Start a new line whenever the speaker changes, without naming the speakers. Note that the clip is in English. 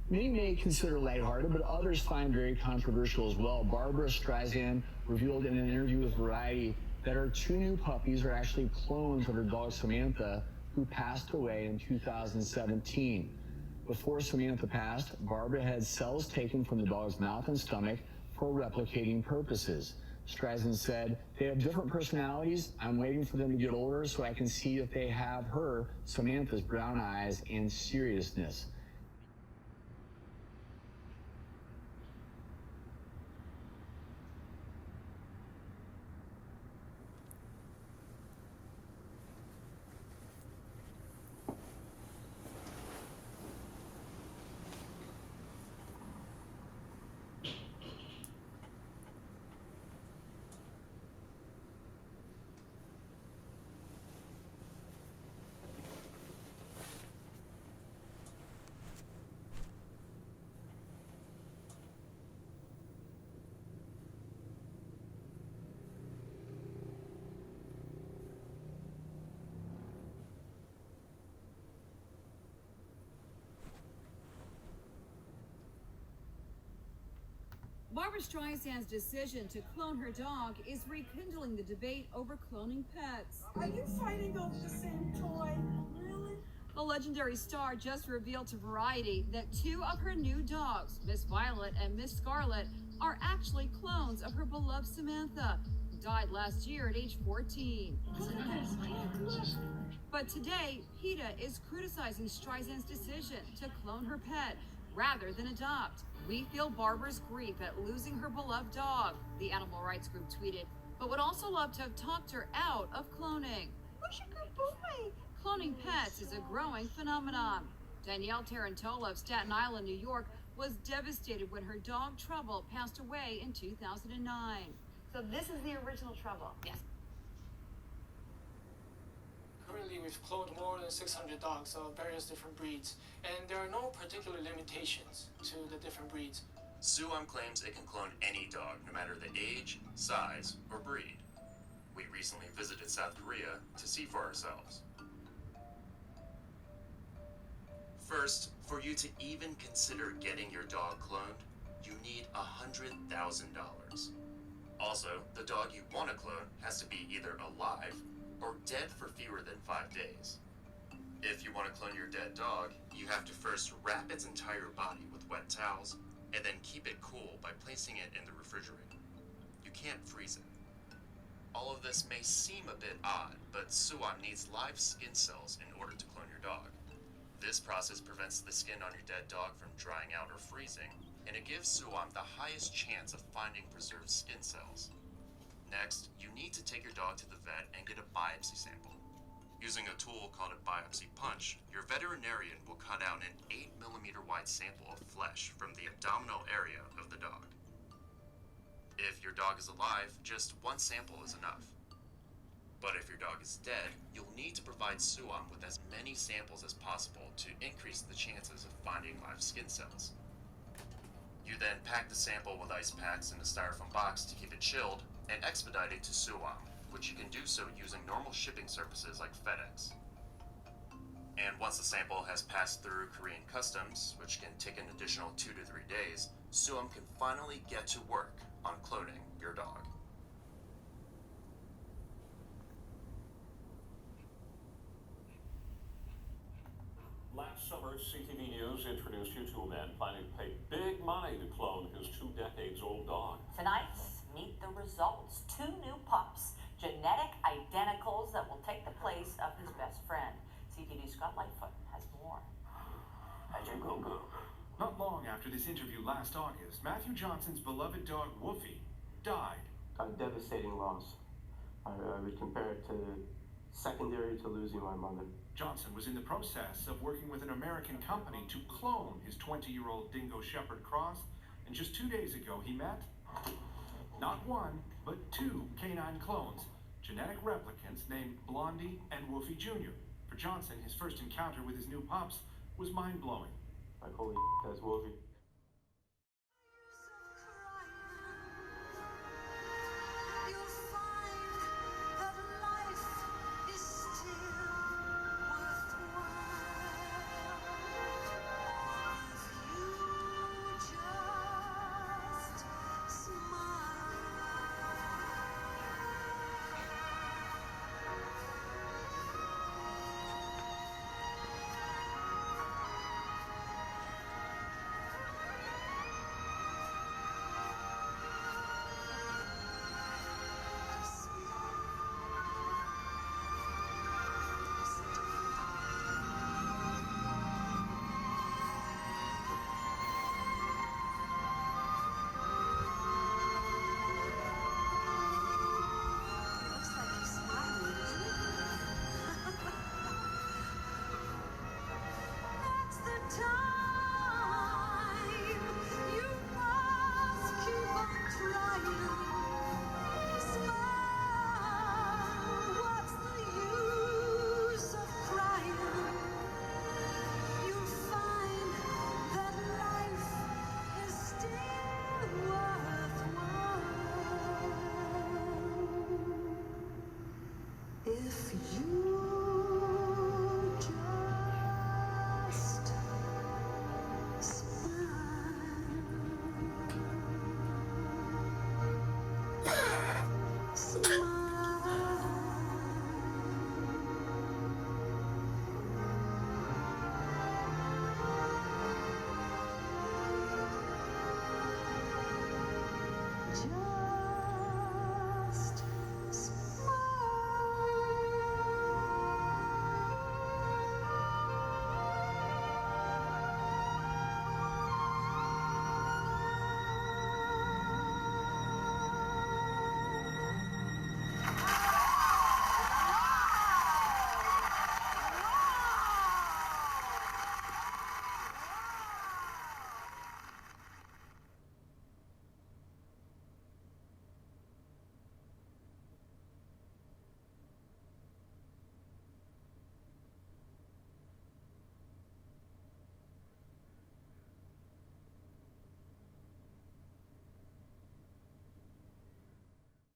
many may consider lighthearted, but others find very controversial as well. Barbra Streisand revealed in an interview with Variety that her two new puppies are actually clones of her dog Samantha, who passed away in 2017. Before Samantha passed, Barbra had cells taken from the dog's mouth and stomach for replicating purposes. Streisand said, "They have different personalities. I'm waiting for them to get older so I can see if they have her, Samantha's, brown eyes and seriousness."
Barbra Streisand's decision to clone her dog is rekindling the debate over cloning pets.
Are you fighting over the same toy? Really?
The legendary star just revealed to Variety that two of her new dogs, Miss Violet and Miss Scarlet, are actually clones of her beloved Samantha, who died last year at age 14. But today, PETA is criticizing Streisand's decision to clone her pet rather than adopt. "We feel Barbara's grief at losing her beloved dog," the animal rights group tweeted, but would also love to have talked her out of cloning.
What's your good boy?
Cloning pets is a growing phenomenon. Danielle Tarantola of Staten Island, New York, was devastated when her dog Trouble passed away in 2009.
So this is the original Trouble?
Yes.
Currently, we've cloned more than 600 dogs of various different breeds, and there are no particular limitations to the different breeds.
Suam claims it can clone any dog, no matter the age, size, or breed. We recently visited South Korea to see for ourselves. First, for you to even consider getting your dog cloned, you need $100,000. Also, the dog you want to clone has to be either alive or dead for fewer than 5 days. If you want to clone your dead dog, you have to first wrap its entire body with wet towels and then keep it cool by placing it in the refrigerator. You can't freeze it. All of this may seem a bit odd, but Suam needs live skin cells in order to clone your dog. This process prevents the skin on your dead dog from drying out or freezing, and it gives Suam the highest chance of finding preserved skin cells. Next, you need to take your dog to the vet and get a biopsy sample. Using a tool called a biopsy punch, your veterinarian will cut out an 8mm wide sample of flesh from the abdominal area of the dog. If your dog is alive, just one sample is enough. But if your dog is dead, you'll need to provide Suam with as many samples as possible to increase the chances of finding live skin cells. You then pack the sample with ice packs in a styrofoam box to keep it chilled and expedite it to Suam, which you can do so using normal shipping services like FedEx. And once the sample has passed through Korean customs, which can take an additional 2 to 3 days, Suam can finally get to work on cloning your dog.
Last summer, CTV News introduced you to a man planning to pay big money to clone his 2 decades-old dog.
Tonight, meet the results. 2 new pups, genetic identicals that will take the place of his best friend. CTV's Scott Lightfoot has more.
Go.
Not long after this interview last August, Matthew Johnson's beloved dog, Woofy, died.
A devastating loss. I would compare it to secondary to losing my mother.
Johnson was in the process of working with an American company to clone his 20-year-old dingo shepherd cross, and just 2 days ago he met not 1, but 2 canine clones, genetic replicants named Blondie and Woofy Jr. For Johnson, his first encounter with his new pups was mind-blowing.
Like, holy, that's Woofy.